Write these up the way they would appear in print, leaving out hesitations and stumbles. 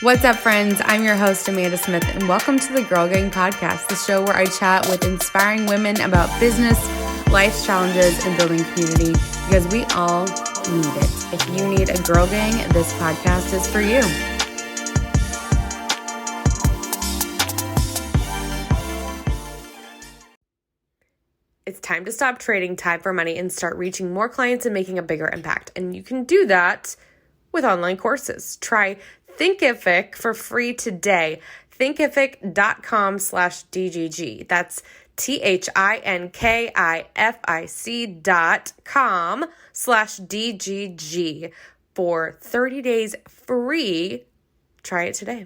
What's up, friends? I'm your host, Amanda Smith, and welcome to the Girl Gang podcast, the show where I chat with inspiring women about business, life's challenges, and building community, because we all need it. If you need a girl gang, this podcast is for you. It's time to stop trading time for money and start reaching more clients and making a bigger impact. And you can do that with online courses. Try Thinkific for free today. Thinkific.com/DGG. That's THINKIFIC.com/DGG for 30 days free. Try it today.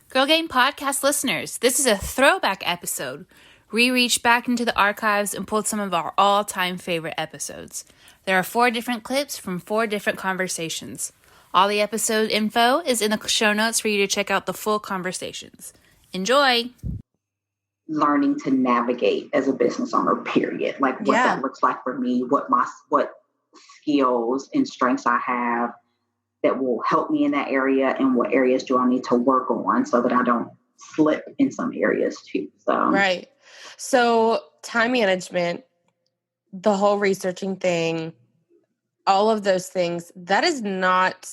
Girl Gang podcast listeners, this is a throwback episode. We reached back into the archives and pulled some of our all-time favorite episodes. There are 4 different clips from 4 different conversations. All the episode info is in the show notes for you to check out the full conversations. Enjoy! Learning to navigate as a business owner, period. Like what that looks like for me, what skills and strengths I have that will help me in that area, and what areas do I need to work on so that I don't slip in some areas too. Right. So time management, the whole researching thing, all of those things, that is not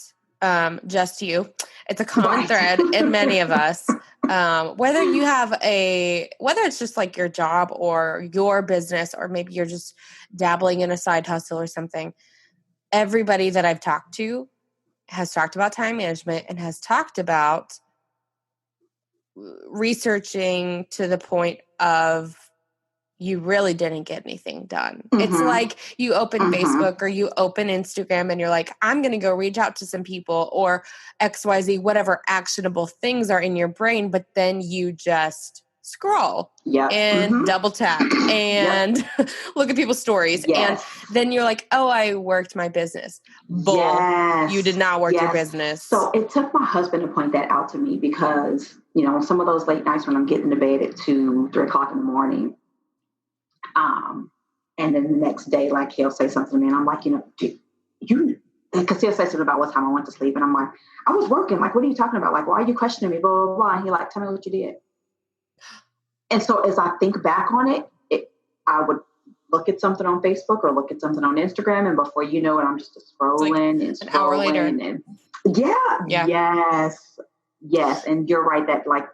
just you. It's a common thread in many of us. Whether it's just like your job or your business, or maybe you're just dabbling in a side hustle or something. Everybody that I've talked to has talked about time management and has talked about researching to the point of you really didn't get anything done. Mm-hmm. It's like you open Facebook or you open Instagram and you're like, I'm going to go reach out to some people or XYZ, whatever actionable things are in your brain, but then you just scroll and double tap and look at people's stories. And then you're like, oh, I worked my business. Bull. Yes. You did not work your business. So it took my husband to point that out to me because, some of those late nights when I'm getting to bed at 2, 3 o'clock in the morning, and then the next day, like he'll say something to me and I'm like, because he'll say something about what time I went to sleep. And I'm like, I was working. Like, what are you talking about? Like, why are you questioning me? Blah, blah, blah. And he like, tell me what you did. And so as I think back on it, I would look at something on Facebook or look at something on Instagram. And before you know it, I'm just scrolling and scrolling. An hour later. And yes. And you're right that like,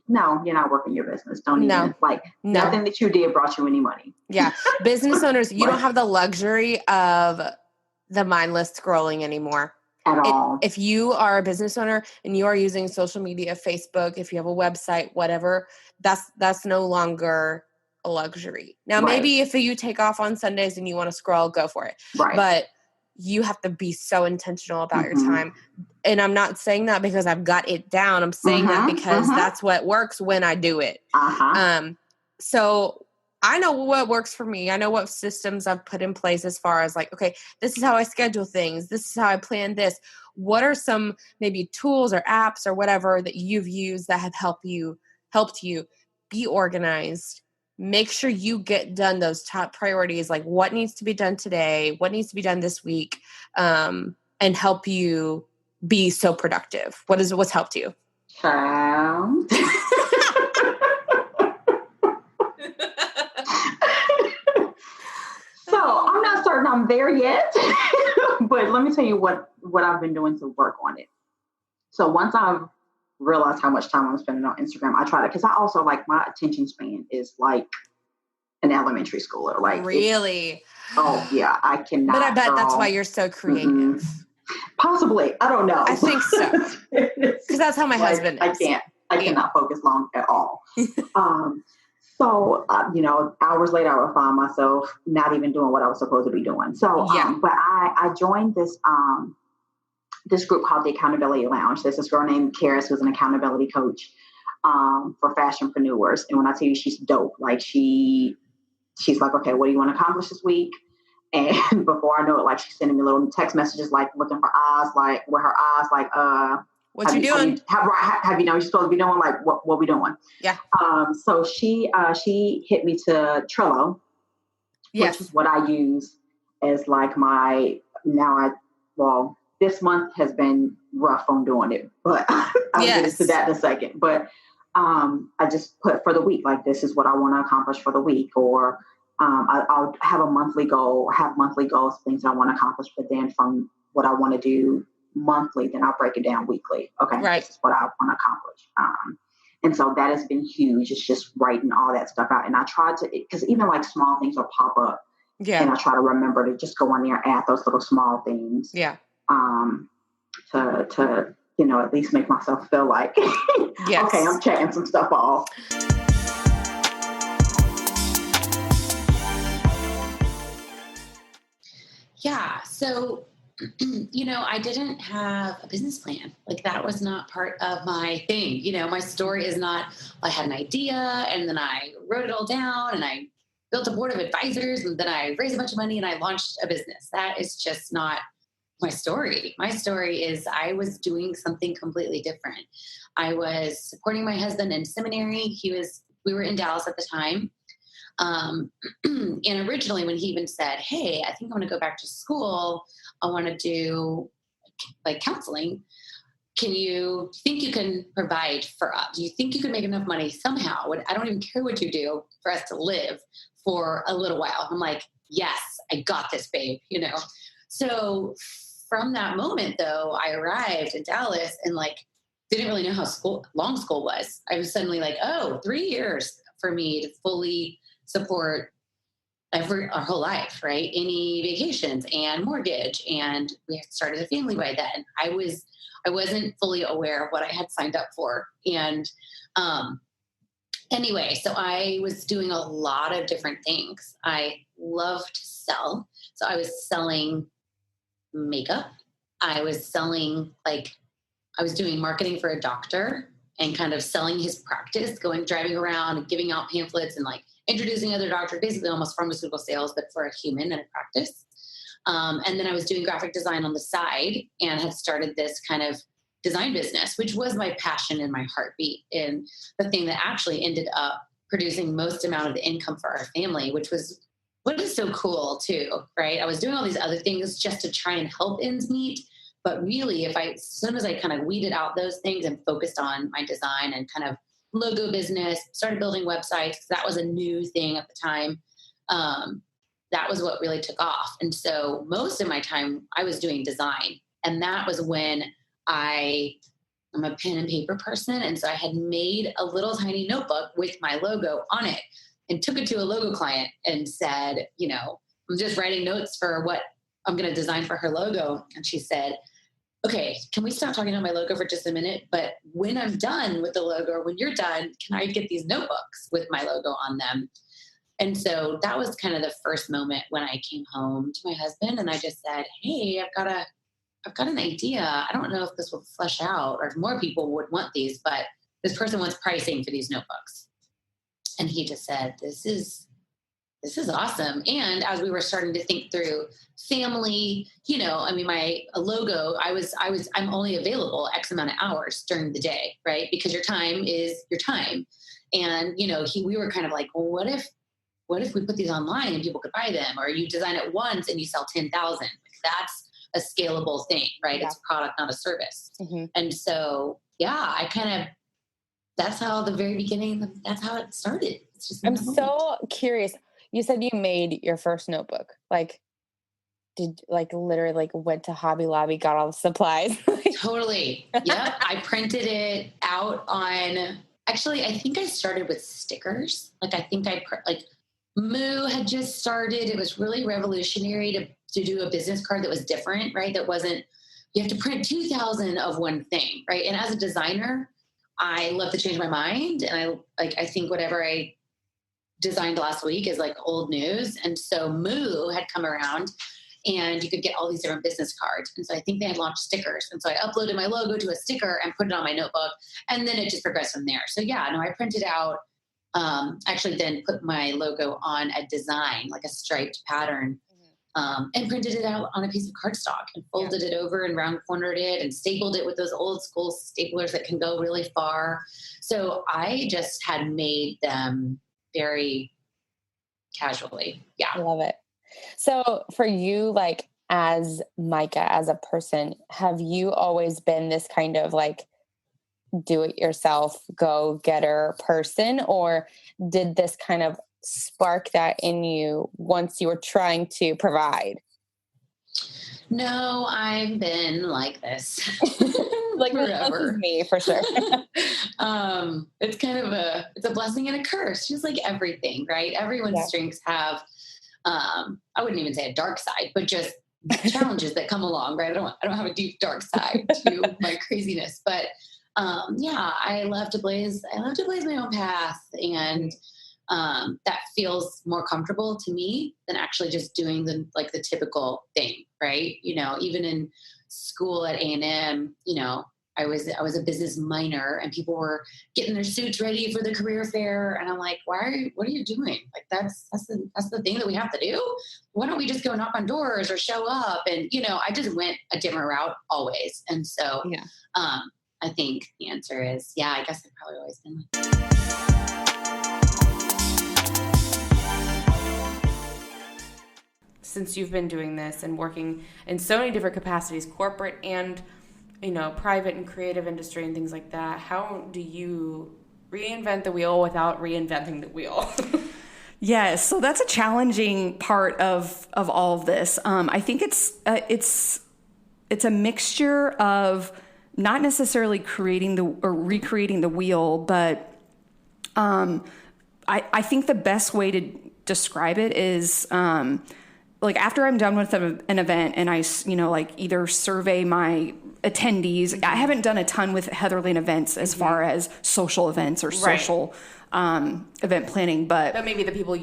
no, you're not working your business. Don't even nothing that you did brought you any money. Yeah. Business owners, you don't have the luxury of the mindless scrolling anymore. At all. If you are a business owner and you are using social media, Facebook, if you have a website, whatever, that's no longer a luxury. Now, maybe if you take off on Sundays and you want to scroll, go for it. Right. But you have to be so intentional about your time. And I'm not saying that because I've got it down. I'm saying that because that's what works when I do it. So I know what works for me. I know what systems I've put in place as far as like, okay, this is how I schedule things. This is how I plan this. What are some maybe tools or apps or whatever that you've used that have helped you be organized? Make sure you get done those top priorities, like what needs to be done today, what needs to be done this week, and help you be so productive. What's helped you? So I'm not certain I'm there yet, but let me tell you what I've been doing to work on it. So once I've realized how much time I'm spending on Instagram, I try to, because I also like my attention span is like an elementary schooler. Like really? Oh yeah, I cannot. But I bet that's why you're so creative. Possibly, I don't know. I think so. Because that's how my husband is. I cannot focus long at all. So, hours later, I would find myself not even doing what I was supposed to be doing. So, but I joined this group called the Accountability Lounge. There's this girl named Karis who's an accountability coach for fashionpreneurs. And when I tell you she's dope, like she's like, okay, what do you want to accomplish this week? And before I know it, like she's sending me little text messages, like looking for eyes, like with her eyes, like, what you doing? Have you know you're supposed to be doing? Like what we doing? Yeah. So she hit me to Trello, which is what I use as like my this month has been rough on doing it, but I'll get into that in a second. But I just put for the week, like, this is what I want to accomplish for the week, or I'll have a monthly goal, or have monthly goals, things I want to accomplish. But then from what I want to do monthly, then I'll break it down weekly. Okay, this is what I want to accomplish. And so that has been huge. It's just writing all that stuff out. And I try to, because even like small things will pop up. Yeah. And I try to remember to just go on there and add those little small things. Yeah. To at least make myself feel like, okay, I'm checking some stuff off. Yeah. So, I didn't have a business plan. Like, that was not part of my thing. My story is not, I had an idea and then I wrote it all down and I built a board of advisors and then I raised a bunch of money and I launched a business. That is just not my story. My story is I was doing something completely different. I was supporting my husband in seminary. We were in Dallas at the time. And originally when he even said, hey, I think I'm going to go back to school, I want to do like counseling. Think you can provide for us? Do you think you can make enough money somehow? I don't even care what you do for us to live for a little while. I'm like, yes, I got this, babe, So from that moment though, I arrived in Dallas and didn't really know how long school was. I was suddenly like, 3 years for me to fully support our whole life, right? Any vacations and mortgage. And we had started a family by then. I wasn't fully aware of what I had signed up for. And anyway, so I was doing a lot of different things. I love to sell. So I was selling makeup. I was selling, I was doing marketing for a doctor and kind of selling his practice, driving around and giving out pamphlets and introducing other doctors, basically almost pharmaceutical sales, but for a human and a practice. And then I was doing graphic design on the side and had started this kind of design business, which was my passion and my heartbeat, and the thing that actually ended up producing most amount of the income for our family, which was what is so cool too, right? I was doing all these other things just to try and help ends meet. But really, as soon as I kind of weeded out those things and focused on my design and kind of logo business, started building websites, that was a new thing at the time. That was what really took off. And so most of my time I was doing design. And that was when I'm a pen and paper person. And so I had made a little tiny notebook with my logo on it and took it to a logo client and said, I'm just writing notes for what I'm going to design for her logo. And she said, okay, can we stop talking about my logo for just a minute? But when I'm done with the logo, or when you're done, can I get these notebooks with my logo on them? And so that was kind of the first moment when I came home to my husband and I just said, hey, I've got an idea. I don't know if this will flesh out or if more people would want these, but this person wants pricing for these notebooks. And he just said, this is awesome. And as we were starting to think through family, my logo, I'm only available X amount of hours during the day, right? Because your time is your time. And, we were kind of like, well, what if we put these online and people could buy them, or you design it once and you sell 10,000? That's a scalable thing, right? Yeah. It's a product, not a service. Mm-hmm. And so, that's how the very beginning, that's how it started. It's just I'm so curious. You said you made your first notebook. Literally went to Hobby Lobby, got all the supplies. Totally. Yep. I printed it out on, actually, I think I started with stickers. Moo had just started. It was really revolutionary to do a business card that was different, right? That wasn't, you have to print 2,000 of one thing, right? And as a designer, I love to change my mind. And I think whatever I designed last week is old news. And so Moo had come around and you could get all these different business cards. And so I think they had launched stickers. And so I uploaded my logo to a sticker and put it on my notebook. And then it just progressed from there. So I printed out, actually then put my logo on a design, like a striped pattern, and printed it out on a piece of cardstock and folded it over and round cornered it and stapled it with those old school staplers that can go really far. So I just had made them very casually. Yeah. I love it. So for you, as Mica, as a person, have you always been this kind of like do-it-yourself, go-getter person, or did this kind of spark that in you once you were trying to provide? No, I've been like this Like forever. Me, for sure. It's kind of it's a blessing and a curse, just like everything, right? Everyone's strengths have, I wouldn't even say a dark side, but just challenges that come along, right? I don't have a deep dark side to my craziness, but I love to blaze my own path, and that feels more comfortable to me than actually just doing the typical thing, right? Even in school at A&M, I was a business minor, and people were getting their suits ready for the career fair, and I'm like, what are you doing? Like that's the thing that we have to do. Why don't we just go knock on doors or show up? And I just went a different route always, and so I think the answer is I guess I've probably always been like that. Since you've been doing this and working in so many different capacities, corporate and, private and creative industry and things like that, how do you reinvent the wheel without reinventing the wheel? Yes, so that's a challenging part of all of this. I think it's a mixture of not necessarily creating or recreating the wheel, but I think the best way to describe it is like after I'm done with an event and I either survey my attendees. I haven't done a ton with Heatherland events as far as social events or social event planning, but maybe the people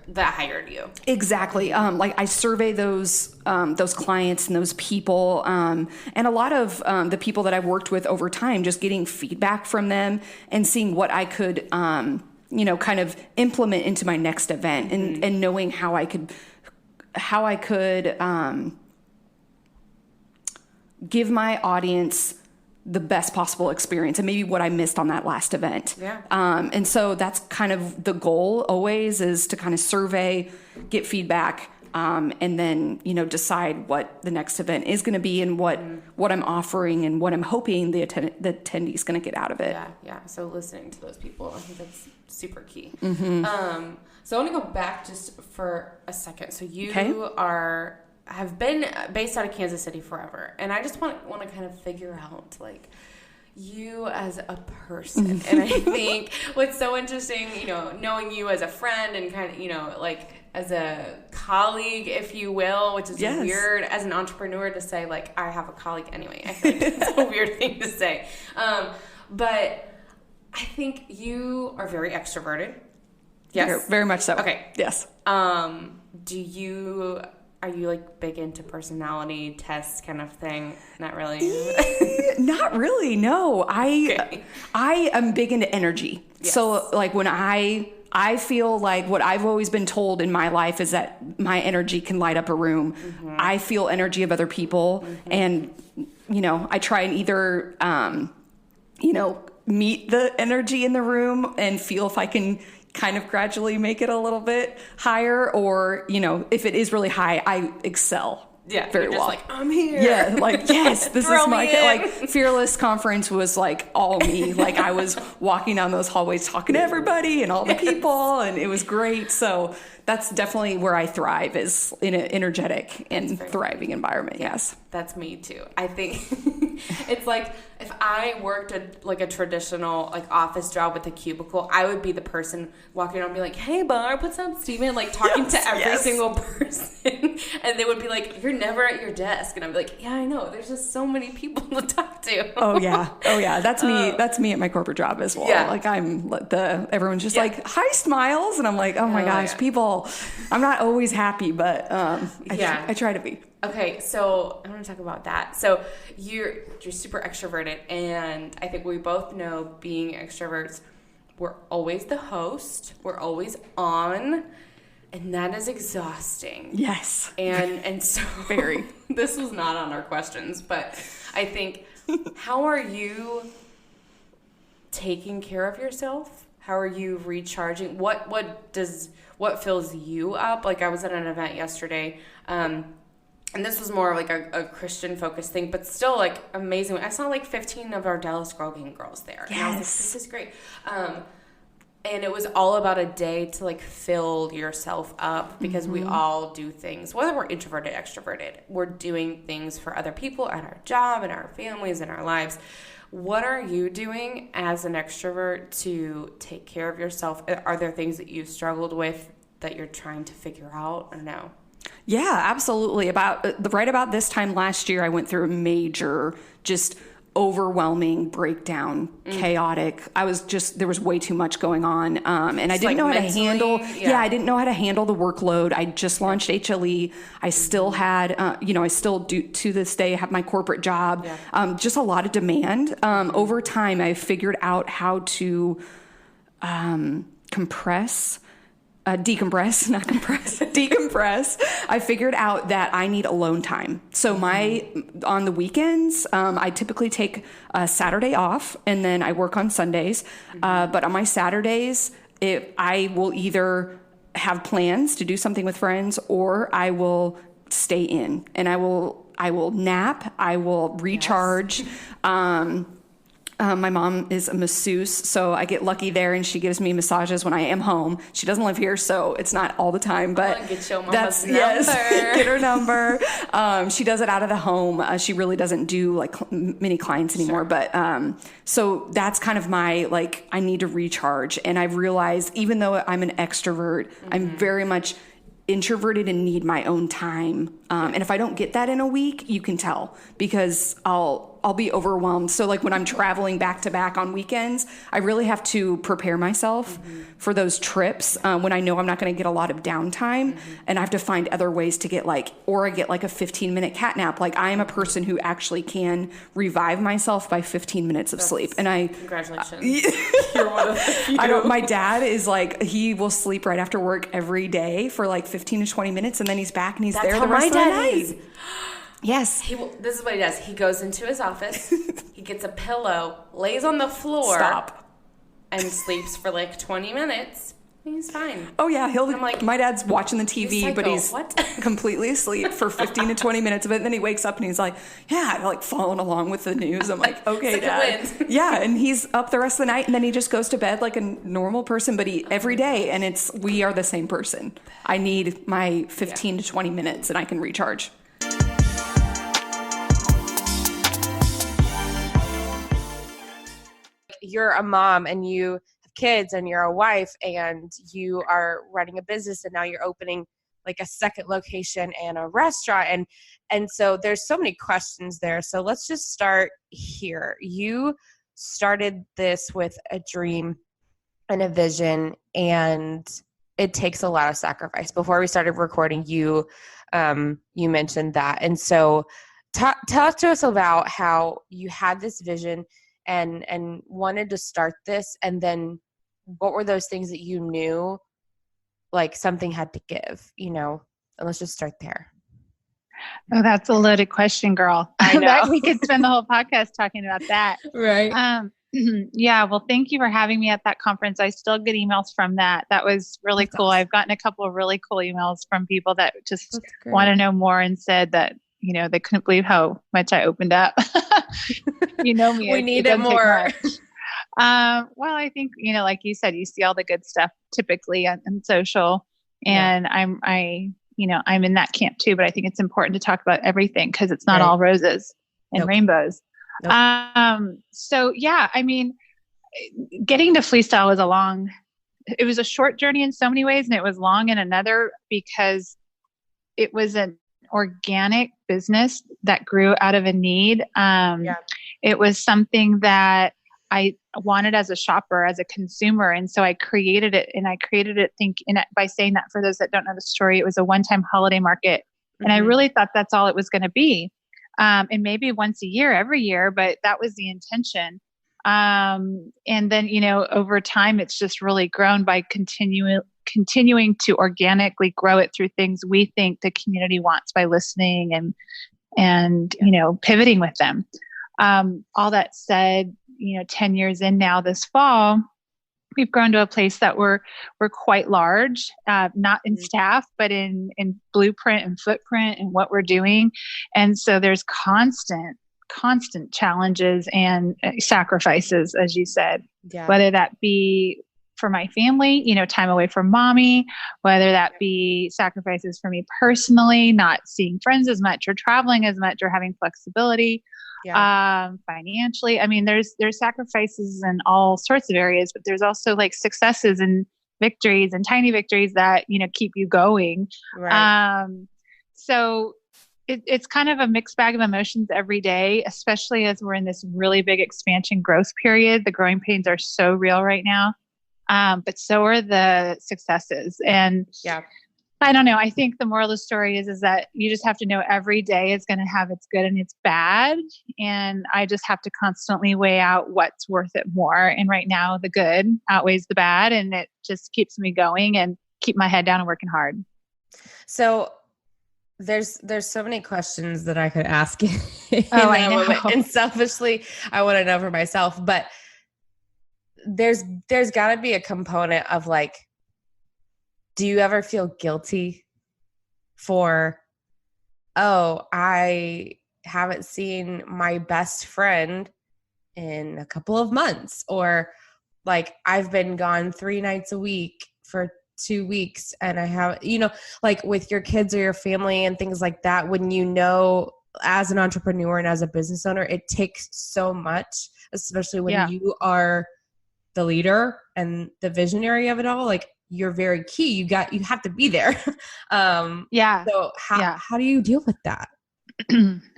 that hired you. Exactly. I survey those clients and those people, and a lot of the people that I've worked with over time, just getting feedback from them and seeing what I could, kind of implement into my next event, and knowing how I could give my audience the best possible experience, and maybe what I missed on that last event. Yeah. And so that's kind of the goal always, is to kind of survey, get feedback, and then, decide what the next event is going to be and what I'm offering and what I'm hoping the attendee is going to get out of it. Yeah. So listening to those people, I think that's super key. Mm-hmm. So I want to go back just for a second. So you have been based out of Kansas City forever, and I just want to kind of figure out like you as a person. And I think what's so interesting, knowing you as a friend and kind of, like as a colleague, if you will, which is weird as an entrepreneur to say, like, I have a colleague anyway. I feel like it's a weird thing to say. But I think you are very extroverted. Yes. Very much so. Okay. Yes. Are you like big into personality tests kind of thing? Not really. Not really. No, I am big into energy. Yes. So like when I feel like what I've always been told in my life is that my energy can light up a room. Mm-hmm. I feel energy of other people. Mm-hmm. And, I try and either, meet the energy in the room and feel if I can kind of gradually make it a little bit higher, or, if it is really high, I excel. Yeah, very well. Like, I'm here. Yeah, like, yes, this is my Fearless conference was like all me. Like I was walking down those hallways talking to everybody and all the people, and it was great. So that's definitely where I thrive, is in an energetic and thriving environment. Yes, that's me too. I think it's like if I worked a traditional like office job with a cubicle, I would be the person walking around and be like, "Hey, Barb, what's up, Steven?" Like talking to every single person, and they would be like, "You're never at your desk," and I'd be like, "Yeah, I know. There's just so many people to talk to." Oh yeah. That's me. That's me at my corporate job as well. Yeah. Like everyone's just like, "Hi, Smiles," and I'm like, "Oh my gosh, people." I'm not always happy, but I try to be. Okay, so I want to talk about that. So you're super extroverted, and I think we both know, being extroverts, we're always the host, we're always on, and that is exhausting. Yes. And so very. This was not on our questions, but I think, how are you taking care of yourself? How are you recharging? What fills you up? Like I was at an event yesterday, and this was more of like a Christian focused thing, but still like amazing. I saw like 15 of our Dallas Girl Gang girls there. And I was like, this is great. And it was all about a day to like fill yourself up, because we all do things, whether we're introverted, extroverted, we're doing things for other people at our job, and our families, and our lives. What are you doing as an extrovert to take care of yourself? Are there things that you've struggled with that you're trying to figure out, or no? Yeah, absolutely. Right about this time last year, I went through a major, just overwhelming breakdown, chaotic. There was way too much going on. And I didn't know how to handle, I didn't know how to handle the workload. I just launched HLE. I still had, I still do to this day have my corporate job. Just a lot of demand. Over time, I figured out how to, decompress. I figured out that I need alone time. So on the weekends, I typically take a Saturday off, and then I work on Sundays. But on my Saturdays, I will either have plans to do something with friends, or I will stay in, and I will nap. I will recharge. My mom is a masseuse, so I get lucky there, and she gives me massages when I am home. She doesn't live here, so it's not all the time, but get your mama's number. Get her number. She does it out of the home. She really doesn't do like many clients anymore, but so that's kind of my I need to recharge. And I've realized, even though I'm an extrovert, I'm very much introverted and need my own time. And if I don't get that in a week, you can tell, because I'll be overwhelmed. So when I'm traveling back to back on weekends, I really have to prepare myself for those trips when I know I'm not going to get a lot of downtime, and I have to find other ways to get or I get a 15-minute cat nap. I am a person who actually can revive myself by 15 minutes of sleep. And congratulations. You're one of the few. My dad is he will sleep right after work every day for 15 to 20 minutes, and then he's back and he's there the rest of the night. Yes. This is what he does. He goes into his office, he gets a pillow, lays on the floor. And sleeps for 20 minutes. He's fine. Oh, yeah. My dad's watching the TV, but he's completely asleep for 15 to 20 minutes of it. And then he wakes up and he's following along with the news. I'm like, okay, Dad. Yeah. And he's up the rest of the night, and then he just goes to bed like a normal person, but every day. And we are the same person. I need my 15 to 20 minutes, and I can recharge. You're a mom, and you have kids, and you're a wife, and you are running a business, and now you're opening a second location and a restaurant, and so there's so many questions there. So let's just start here. You started this with a dream and a vision, and it takes a lot of sacrifice. Before we started recording, you mentioned that, and so talk to us about how you had this vision and wanted to start this, and then what were those things that you knew something had to give, and let's just start there. Oh, that's a loaded question, girl. I know. We could spend the whole podcast talking about that. Right. Yeah. Well, thank you for having me at that conference. I still get emails from that. That was really cool. Awesome. I've gotten a couple of really cool emails from people that just want to know more, and said that, they couldn't believe how much I opened up. Me. We need it more. Well, I think, like you said, you see all the good stuff typically on social, and I'm in that camp too, but I think it's important to talk about everything, because it's not all roses and rainbows. So yeah, getting to Freestyle was it was a short journey in so many ways, and it was long in another, because it was an organic business that grew out of a need. It was something that I wanted as a shopper, as a consumer. And so I created it, by saying that, for those that don't know the story, it was a one-time holiday market. And I really thought that's all it was going to be. And maybe once a year, every year, but that was the intention. And then, over time, it's just really grown by continuing to organically grow it through things we think the community wants, by listening and pivoting with them. All that said, 10 years in now, this fall, we've grown to a place that we're quite large, not in staff, but in blueprint and footprint and what we're doing. And so there's constant challenges and sacrifices, as you said, whether that be for my family, time away from mommy, whether that be sacrifices for me personally, not seeing friends as much or traveling as much or having flexibility, financially. I mean, there's sacrifices in all sorts of areas, but there's also like successes and victories and tiny victories that, keep you going. Right. So it's kind of a mixed bag of emotions every day, especially as we're in this really big expansion growth period. The growing pains are so real right now. But so are the successes. And I don't know. I think the moral of the story is that you just have to know every day is going to have its good and its bad. And I just have to constantly weigh out what's worth it more. And right now the good outweighs the bad, and it just keeps me going and keep my head down and working hard. So there's so many questions that I could ask you. I know. Moment. And selfishly, I want to know for myself, but there's got to be a component of like, do you ever feel guilty for, I haven't seen my best friend in a couple of months, or like I've been gone 3 nights a week for 2 weeks and I have, like with your kids or your family and things like that, when as an entrepreneur and as a business owner, it takes so much, especially when you are the leader and the visionary of it all. Like, you're very key. You have to be there. So how do you deal with that?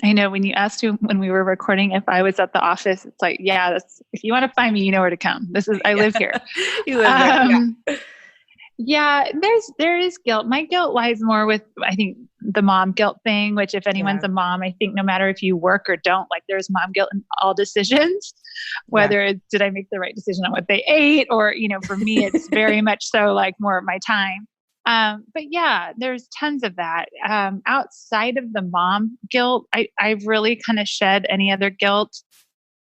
I know when you asked when we were recording if I was at the office, it's like, if you want to find me, you know where to come. I live here. You live there. There is guilt. My guilt lies more with, I think, the mom guilt thing, which if anyone's a mom, I think no matter if you work or don't, like there's mom guilt in all decisions, whether it's, did I make the right decision on what they ate? Or, for me, it's very much so like more of my time. But there's tons of that. Outside of the mom guilt, I've really kind of shed any other guilt.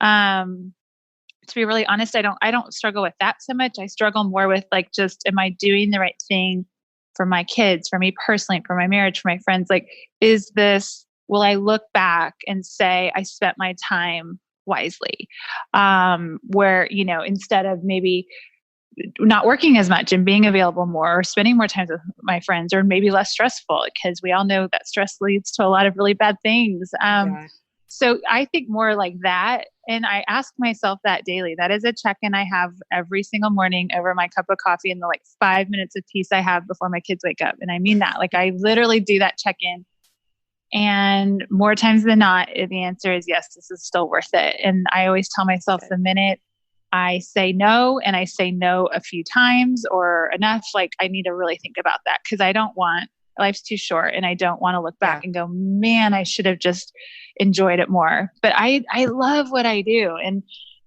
To be really honest, I don't struggle with that so much. I struggle more with like, just, am I doing the right thing for my kids, for me personally, for my marriage, for my friends? Like, will I look back and say, I spent my time wisely? Where, instead of maybe not working as much and being available more, or spending more time with my friends, or maybe less stressful, because we all know that stress leads to a lot of really bad things. So I think more like that. And I ask myself that daily. That is a check-in I have every single morning over my cup of coffee and the 5 minutes of peace I have before my kids wake up. And I mean that. Like, I literally do that check-in. And more times than not, the answer is yes, this is still worth it. And I always tell myself the minute I say no, and I say no a few times or enough, like I need to really think about that, because life's too short and I don't want to look back and go, man, I should have just enjoyed it more. But I love what I do. And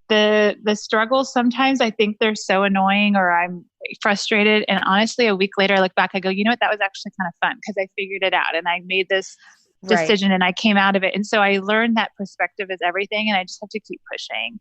the struggles, sometimes I think they're so annoying or I'm frustrated. And honestly, a week later, I look back, I go, you know what, that was actually kind of fun because I figured it out and I made this decision and I came out of it. And so I learned that perspective is everything and I just have to keep pushing.